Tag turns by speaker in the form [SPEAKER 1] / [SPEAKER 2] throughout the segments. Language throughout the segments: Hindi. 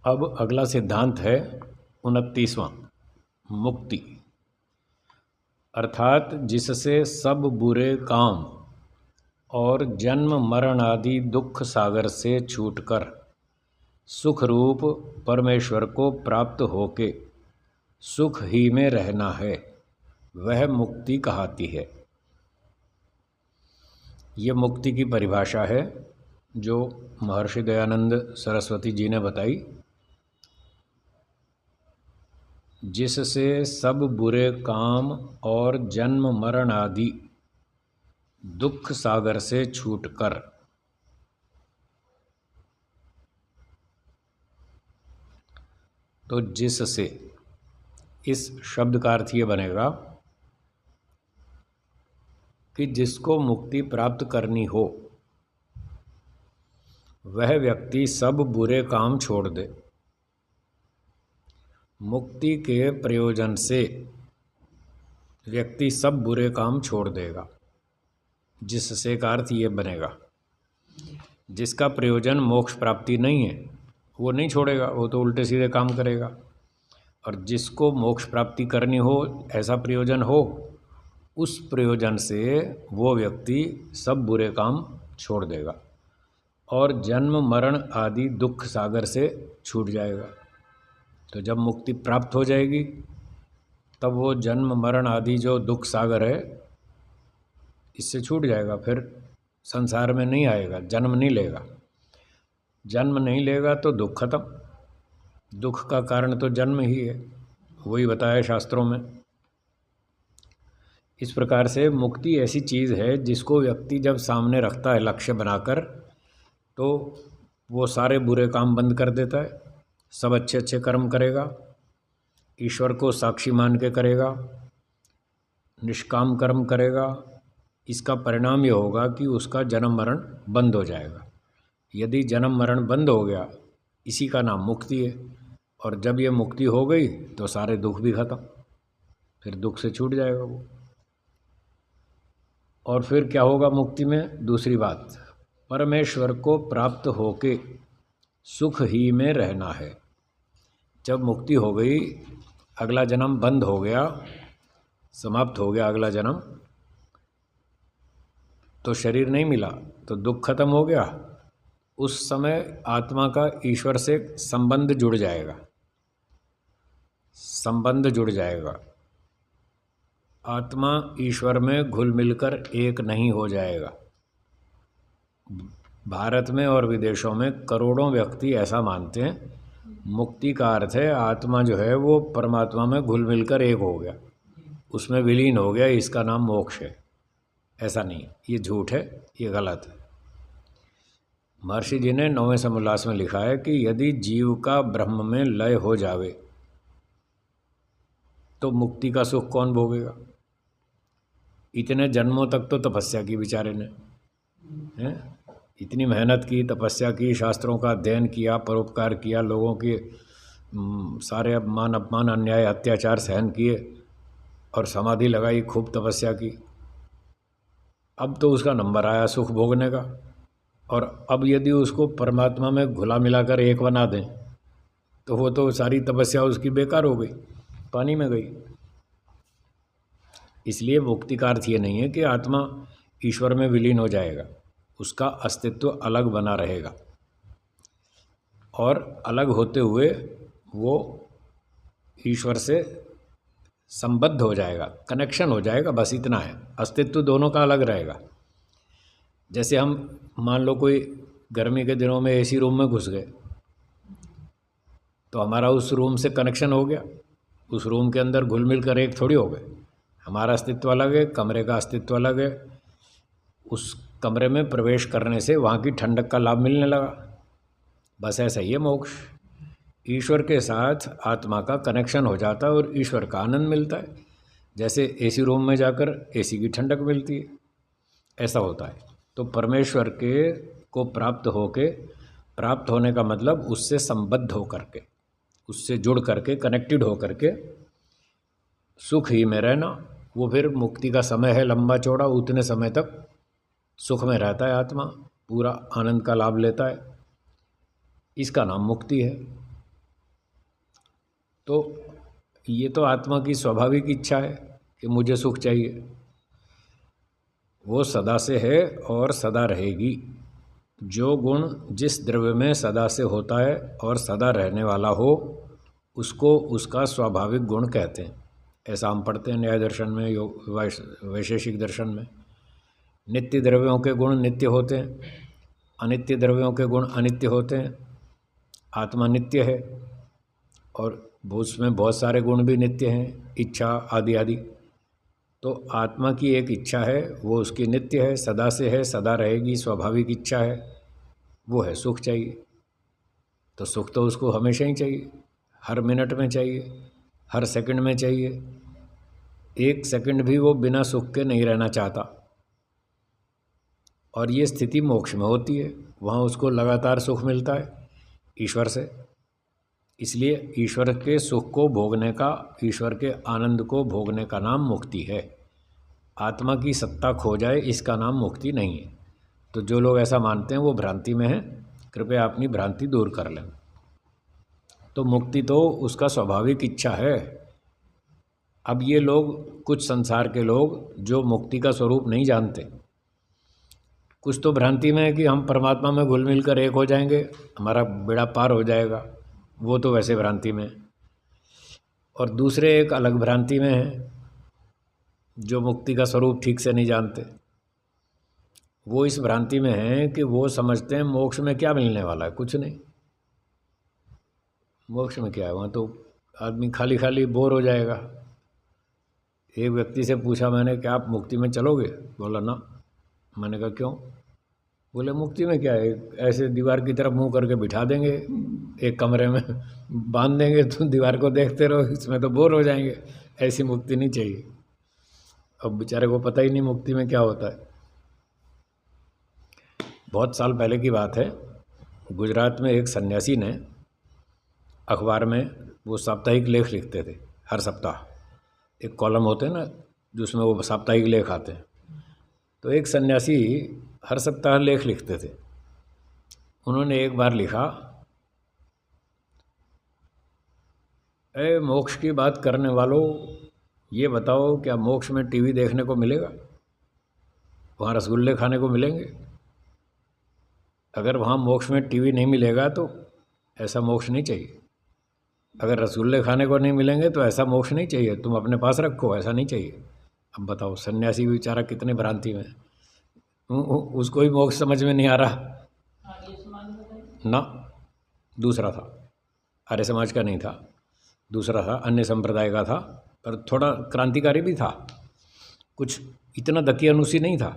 [SPEAKER 1] अब अगला सिद्धांत है 29वां, मुक्ति, अर्थात जिससे सब बुरे काम और जन्म मरण आदि दुख सागर से छूटकर सुख रूप परमेश्वर को प्राप्त होके सुख ही में रहना है, वह मुक्ति कहलाती है। ये मुक्ति की परिभाषा है जो महर्षि दयानंद सरस्वती जी ने बताई। जिससे सब बुरे काम और जन्म मरण आदि दुख सागर से छूटकर, तो जिससे, इस शब्द का अर्थ ये बनेगा कि जिसको मुक्ति प्राप्त करनी हो वह व्यक्ति सब बुरे काम छोड़ दे। मुक्ति के प्रयोजन से व्यक्ति सब बुरे काम छोड़ देगा। जिससे का अर्थ ये बनेगा, जिसका प्रयोजन मोक्ष प्राप्ति नहीं है वो नहीं छोड़ेगा, वो तो उल्टे सीधे काम करेगा। और जिसको मोक्ष प्राप्ति करनी हो, ऐसा प्रयोजन हो, उस प्रयोजन से वो व्यक्ति सब बुरे काम छोड़ देगा और जन्म मरण आदि दुख सागर से छूट जाएगा। तो जब मुक्ति प्राप्त हो जाएगी तब वो जन्म मरण आदि जो दुख सागर है इससे छूट जाएगा, फिर संसार में नहीं आएगा, जन्म नहीं लेगा। जन्म नहीं लेगा तो दुख खत्म। दुख का कारण तो जन्म ही है, वही बताया शास्त्रों में। इस प्रकार से मुक्ति ऐसी चीज़ है जिसको व्यक्ति जब सामने रखता है लक्ष्य बनाकर, तो वो सारे बुरे काम बंद कर देता है, सब अच्छे अच्छे कर्म करेगा, ईश्वर को साक्षी मान के करेगा, निष्काम कर्म करेगा। इसका परिणाम ये होगा कि उसका जन्म मरण बंद हो जाएगा। यदि जन्म मरण बंद हो गया, इसी का नाम मुक्ति है। और जब ये मुक्ति हो गई तो सारे दुख भी खत्म, फिर दुख से छूट जाएगा वो। और फिर क्या होगा मुक्ति में? दूसरी बात, परमेश्वर को प्राप्त होके सुख ही में रहना है। जब मुक्ति हो गई, अगला जन्म बंद हो गया, समाप्त हो गया अगला जन्म, तो शरीर नहीं मिला तो दुख खत्म हो गया। उस समय आत्मा का ईश्वर से संबंध जुड़ जाएगा, संबंध जुड़ जाएगा। आत्मा ईश्वर में घुल मिलकर एक नहीं हो जाएगा। भारत में और विदेशों में करोड़ों व्यक्ति ऐसा मानते हैं। मुक्ति का अर्थ है आत्मा जो है वो परमात्मा में घुल मिलकर एक हो गया, उसमें विलीन हो गया, इसका नाम मोक्ष है। ऐसा नहीं, ये झूठ है, ये गलत है। महर्षि जी ने 9वें समोल्लास में लिखा है कि यदि जीव का ब्रह्म में लय हो जावे तो मुक्ति का सुख कौन भोगेगा? इतने जन्मों तक तो तपस्या की बेचारे ने, हैं, इतनी मेहनत की, तपस्या की, शास्त्रों का अध्ययन किया, परोपकार किया, लोगों के सारे अपमान अपमान अन्याय अत्याचार सहन किए और समाधि लगाई, खूब तपस्या की। अब तो उसका नंबर आया सुख भोगने का। और अब यदि उसको परमात्मा में घुला मिलाकर एक बना दें तो वो तो सारी तपस्या उसकी बेकार हो गई, पानी में गई। इसलिए मुक्ति का अर्थ ये नहीं है कि आत्मा ईश्वर में विलीन हो जाएगा, उसका अस्तित्व अलग बना रहेगा और अलग होते हुए वो ईश्वर से संबद्ध हो जाएगा, कनेक्शन हो जाएगा, बस इतना है। अस्तित्व दोनों का अलग रहेगा। जैसे हम मान लो कोई गर्मी के दिनों में एसी रूम में घुस गए तो हमारा उस रूम से कनेक्शन हो गया, उस रूम के अंदर घुल मिल कर एक थोड़ी हो गए। हमारा अस्तित्व अलग है, कमरे का अस्तित्व अलग है। उस कमरे में प्रवेश करने से वहाँ की ठंडक का लाभ मिलने लगा। बस ऐसा ही है मोक्ष। ईश्वर के साथ आत्मा का कनेक्शन हो जाता है और ईश्वर का आनंद मिलता है। जैसे एसी रूम में जाकर एसी की ठंडक मिलती है, ऐसा होता है। तो परमेश्वर के को प्राप्त होने का मतलब उससे संबद्ध हो करके, उससे जुड़ करके, कनेक्टेड हो करके सुख ही में रहना। वो फिर मुक्ति का समय है लंबा चौड़ा, उतने समय तक सुख में रहता है आत्मा, पूरा आनंद का लाभ लेता है। इसका नाम मुक्ति है। तो ये तो आत्मा की स्वाभाविक इच्छा है कि मुझे सुख चाहिए, वो सदा से है और सदा रहेगी। जो गुण जिस द्रव्य में सदा से होता है और सदा रहने वाला हो, उसको उसका स्वाभाविक गुण कहते हैं। ऐसा हम पढ़ते हैं न्याय दर्शन में, योग वैशेषिक दर्शन में। नित्य द्रव्यों के गुण नित्य होते हैं, अनित्य द्रव्यों के गुण अनित्य होते हैं। आत्मा नित्य है और उसमें बहुत सारे गुण भी नित्य हैं, इच्छा आदि आदि। तो आत्मा की एक इच्छा है, वो उसकी नित्य है, सदा से है, सदा रहेगी, स्वाभाविक इच्छा है, वो है सुख चाहिए। तो सुख तो उसको हमेशा ही चाहिए, हर मिनट में चाहिए, हर सेकंड में चाहिए। एक सेकंड भी वो बिना सुख के नहीं रहना चाहता। और ये स्थिति मोक्ष में होती है, वहाँ उसको लगातार सुख मिलता है ईश्वर से। इसलिए ईश्वर के सुख को भोगने का, ईश्वर के आनंद को भोगने का नाम मुक्ति है। आत्मा की सत्ता खो जाए इसका नाम मुक्ति नहीं है। तो जो लोग ऐसा मानते हैं वो भ्रांति में हैं, कृपया अपनी भ्रांति दूर कर लें। तो मुक्ति तो उसका स्वाभाविक इच्छा है। अब ये लोग, कुछ संसार के लोग जो मुक्ति का स्वरूप नहीं जानते, कुछ तो भ्रांति में है कि हम परमात्मा में घुल मिल कर एक हो जाएंगे, हमारा बेड़ा पार हो जाएगा, वो तो वैसे भ्रांति में। और दूसरे एक अलग भ्रांति में हैं जो मुक्ति का स्वरूप ठीक से नहीं जानते। वो इस भ्रांति में हैं कि वो समझते हैं मोक्ष में क्या मिलने वाला है, कुछ नहीं। मोक्ष में क्या है, वहाँ तो आदमी खाली खाली बोर हो जाएगा। एक व्यक्ति से पूछा मैंने कि आप मुक्ति में चलोगे? बोला ना। मैंने कहा क्यों? बोले मुक्ति में क्या है, ऐसे दीवार की तरफ मुंह करके बिठा देंगे, एक कमरे में बांध देंगे, तो दीवार को देखते रहो, इसमें तो बोर हो जाएंगे, ऐसी मुक्ति नहीं चाहिए। अब बेचारे को पता ही नहीं मुक्ति में क्या होता है। बहुत साल पहले की बात है, गुजरात में एक सन्यासी ने अखबार में, वो साप्ताहिक लेख लिखते थे हर सप्ताह, एक कॉलम होते हैं ना जिसमें वो साप्ताहिक लेख आते हैं। तो एक सन्यासी हर सप्ताह लेख लिखते थे। उन्होंने एक बार लिखा, ए मोक्ष की बात करने वालों, ये बताओ क्या मोक्ष में टीवी देखने को मिलेगा? वहाँ रसगुल्ले खाने को मिलेंगे? अगर वहाँ मोक्ष में टीवी नहीं मिलेगा तो ऐसा मोक्ष नहीं चाहिए। अगर रसगुल्ले खाने को नहीं मिलेंगे तो ऐसा मोक्ष नहीं चाहिए, तुम अपने पास रखो, ऐसा नहीं चाहिए। अब बताओ सन्यासी बेचारा कितने भ्रांति में, उसको ही मोक्ष समझ में नहीं आ रहा ना। दूसरा था, आर्य समाज का नहीं था, दूसरा था, अन्य संप्रदाय का था, पर थोड़ा क्रांतिकारी भी था, कुछ इतना दकियानुसी नहीं था,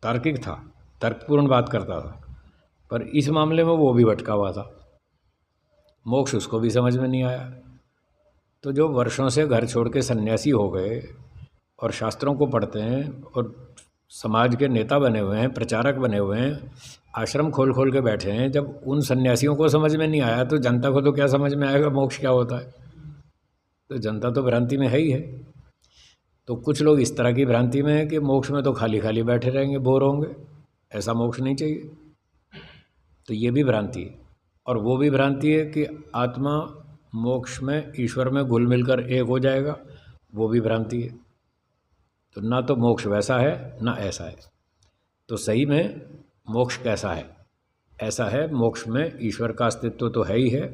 [SPEAKER 1] तार्किक था, तर्कपूर्ण बात करता था। पर इस मामले में वो भी भटका हुआ था, मोक्ष उसको भी समझ में नहीं आया। तो जो वर्षों से घर छोड़ के सन्यासी हो गए और शास्त्रों को पढ़ते हैं और समाज के नेता बने हुए हैं, प्रचारक बने हुए हैं, आश्रम खोल खोल के बैठे हैं, जब उन सन्यासियों को समझ में नहीं आया तो जनता को तो क्या समझ में आएगा मोक्ष क्या होता है? तो जनता तो भ्रांति में है ही है। तो कुछ लोग इस तरह की भ्रांति में है कि मोक्ष में तो खाली खाली बैठे रहेंगे, बोर होंगे, ऐसा मोक्ष नहीं चाहिए। तो ये भी भ्रांति है। और वो भी भ्रांति है कि आत्मा मोक्ष में ईश्वर में घुल मिलकर एक हो जाएगा, वो भी भ्रांति है। तो ना तो मोक्ष वैसा है ना ऐसा है। तो सही में मोक्ष कैसा है? ऐसा है, मोक्ष में ईश्वर का अस्तित्व तो है ही है,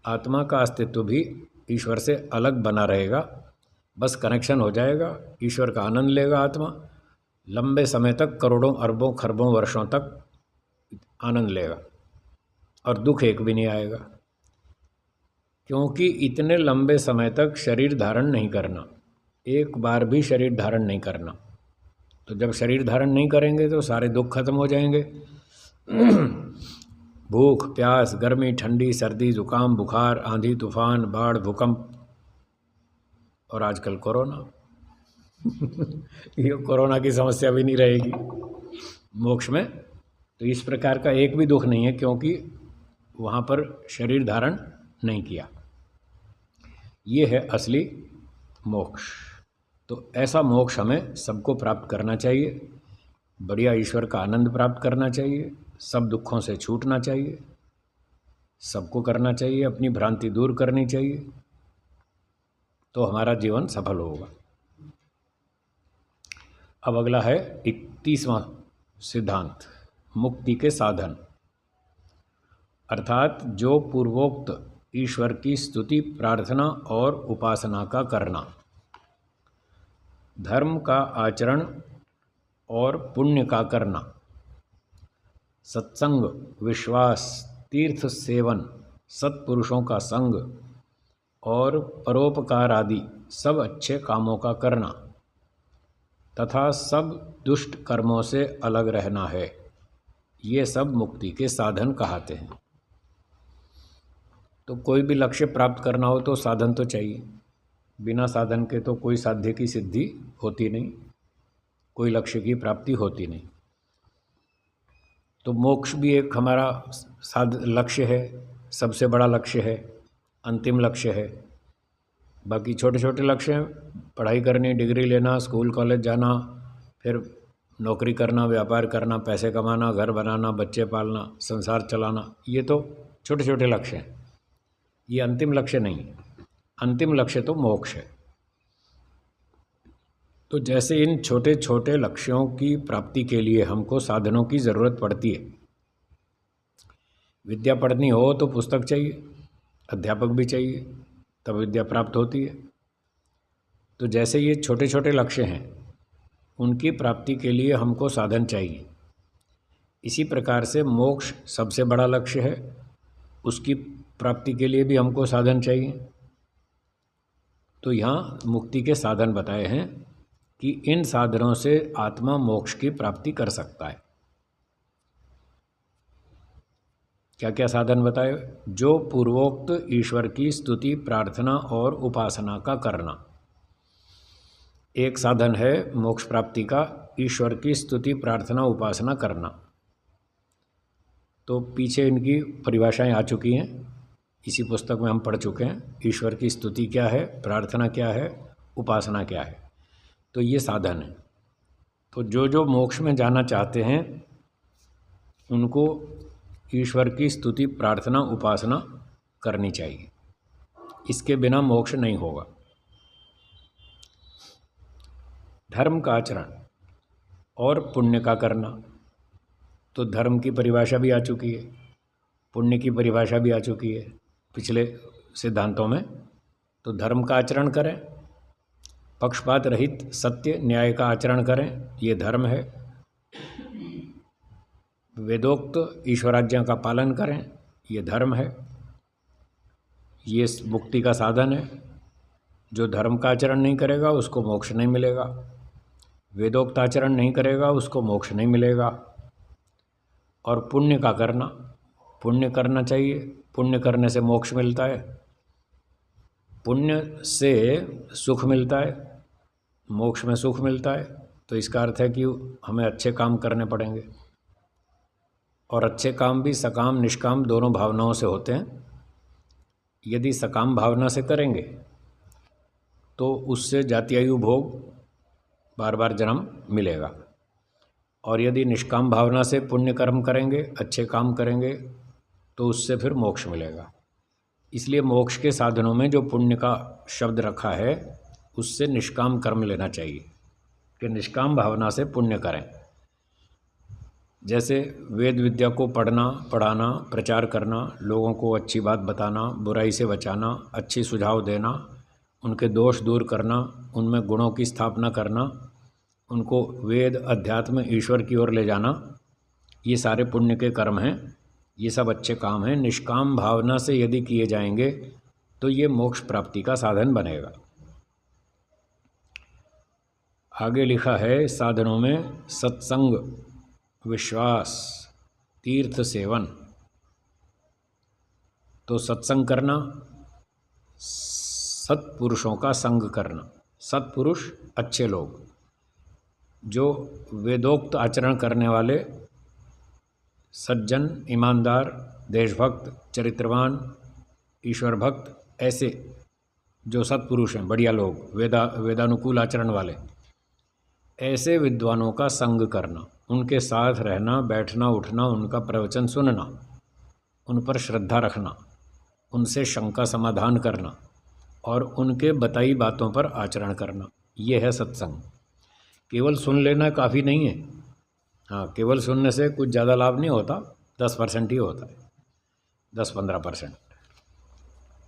[SPEAKER 1] आत्मा का अस्तित्व भी ईश्वर से अलग बना रहेगा, बस कनेक्शन हो जाएगा, ईश्वर का आनंद लेगा आत्मा, लंबे समय तक, करोड़ों अरबों खरबों वर्षों तक आनंद लेगा और दुख एक भी नहीं आएगा। क्योंकि इतने लंबे समय तक शरीर धारण नहीं करना, एक बार भी शरीर धारण नहीं करना। तो जब शरीर धारण नहीं करेंगे तो सारे दुख खत्म हो जाएंगे। भूख, प्यास, गर्मी, ठंडी, सर्दी, जुकाम, बुखार, आंधी, तूफान, बाढ़, भूकंप और आजकल कोरोना। ये कोरोना की समस्या भी नहीं रहेगी मोक्ष में। तो इस प्रकार का एक भी दुख नहीं है, क्योंकि वहाँ पर शरीर धारण नहीं किया। ये है असली मोक्ष। तो ऐसा मोक्ष हमें सबको प्राप्त करना चाहिए, बढ़िया ईश्वर का आनंद प्राप्त करना चाहिए, सब दुखों से छूटना चाहिए, सबको करना चाहिए, अपनी भ्रांति दूर करनी चाहिए। तो हमारा जीवन सफल होगा। अब अगला है 31वां सिद्धांत, मुक्ति के साधन। अर्थात जो पूर्वोक्त ईश्वर की स्तुति, प्रार्थना और उपासना का करना, धर्म का आचरण और पुण्य का करना, सत्संग, विश्वास, तीर्थ सेवन, सत्पुरुषों का संग और परोपकार आदि सब अच्छे कामों का करना तथा सब दुष्ट कर्मों से अलग रहना है, ये सब मुक्ति के साधन कहलाते हैं। तो कोई भी लक्ष्य प्राप्त करना हो तो साधन तो चाहिए, बिना साधन के तो कोई साध्य की सिद्धि होती नहीं, कोई लक्ष्य की प्राप्ति होती नहीं। तो मोक्ष भी एक हमारा लक्ष्य है, सबसे बड़ा लक्ष्य है, अंतिम लक्ष्य है। बाकी छोटे छोटे लक्ष्य हैं, पढ़ाई करनी, डिग्री लेना, स्कूल कॉलेज जाना, फिर नौकरी करना, व्यापार करना, पैसे कमाना, घर बनाना, बच्चे पालना, संसार चलाना, ये तो छोटे छोटे लक्ष्य हैं, ये अंतिम लक्ष्य नहीं है। अंतिम लक्ष्य तो मोक्ष है। तो जैसे इन छोटे छोटे लक्ष्यों की प्राप्ति के लिए हमको साधनों की ज़रूरत पड़ती है। विद्या पढ़नी हो तो पुस्तक चाहिए, अध्यापक भी चाहिए, तब विद्या प्राप्त होती है। तो जैसे ये छोटे छोटे लक्ष्य हैं, उनकी प्राप्ति के लिए हमको साधन चाहिए। इसी प्रकार से मोक्ष सबसे बड़ा लक्ष्य है, उसकी प्राप्ति के लिए भी हमको साधन चाहिए। तो यहाँ मुक्ति के साधन बताए हैं कि इन साधनों से आत्मा मोक्ष की प्राप्ति कर सकता है। क्या क्या साधन बताए? जो पूर्वोक्त ईश्वर की स्तुति, प्रार्थना और उपासना का करना, एक साधन है मोक्ष प्राप्ति का, ईश्वर की स्तुति, प्रार्थना, उपासना करना। तो पीछे इनकी परिभाषाएं आ चुकी हैं, इसी पुस्तक में हम पढ़ चुके हैं। ईश्वर की स्तुति क्या है, प्रार्थना क्या है, उपासना क्या है, तो ये साधन है। तो जो जो मोक्ष में जाना चाहते हैं उनको ईश्वर की स्तुति, प्रार्थना, उपासना करनी चाहिए, इसके बिना मोक्ष नहीं होगा। धर्म का आचरण और पुण्य का करना, तो धर्म की परिभाषा भी आ चुकी है, पुण्य की परिभाषा भी आ चुकी है पिछले सिद्धांतों में। तो धर्म का आचरण करें, पक्षपात रहित सत्य न्याय का आचरण करें, ये धर्म है। वेदोक्त ईश्वराज्ञा का पालन करें, ये धर्म है, ये मुक्ति का साधन है। जो धर्म का आचरण नहीं करेगा उसको मोक्ष नहीं मिलेगा, वेदोक्त आचरण नहीं करेगा उसको मोक्ष नहीं मिलेगा। और पुण्य का करना, पुण्य करना चाहिए, पुण्य करने से मोक्ष मिलता है, पुण्य से सुख मिलता है, मोक्ष में सुख मिलता है। तो इसका अर्थ है कि हमें अच्छे काम करने पड़ेंगे, और अच्छे काम भी सकाम निष्काम दोनों भावनाओं से होते हैं। यदि सकाम भावना से करेंगे तो उससे जातीयायु भोग, बार बार जन्म मिलेगा, और यदि निष्काम भावना से पुण्य कर्म करेंगे, अच्छे काम करेंगे, तो उससे फिर मोक्ष मिलेगा। इसलिए मोक्ष के साधनों में जो पुण्य का शब्द रखा है उससे निष्काम कर्म लेना चाहिए कि निष्काम भावना से पुण्य करें। जैसे वेद विद्या को पढ़ना, पढ़ाना, प्रचार करना, लोगों को अच्छी बात बताना, बुराई से बचाना, अच्छी सुझाव देना, उनके दोष दूर करना, उनमें गुणों की स्थापना करना, उनको वेद, अध्यात्म, ईश्वर की ओर ले जाना, ये सारे पुण्य के कर्म हैं, ये सब अच्छे काम हैं। निष्काम भावना से यदि किए जाएंगे तो ये मोक्ष प्राप्ति का साधन बनेगा। आगे लिखा है साधनों में सत्संग, विश्वास, तीर्थ सेवन। तो सत्संग करना, सत्पुरुषों का संग करना। सत्पुरुष अच्छे लोग, जो वेदोक्त आचरण करने वाले, सज्जन, ईमानदार, देशभक्त, चरित्रवान, ईश्वर भक्त, ऐसे जो सत्पुरुष हैं, बढ़िया लोग, वेदानुकूल आचरण वाले, ऐसे विद्वानों का संग करना, उनके साथ रहना, बैठना, उठना, उनका प्रवचन सुनना, उन पर श्रद्धा रखना, उनसे शंका समाधान करना, और उनके बताई बातों पर आचरण करना, ये है सत्संग। केवल सुन लेना काफ़ी नहीं है। हाँ, केवल सुनने से कुछ ज़्यादा लाभ नहीं होता, 10% ही होता है, 10-15%।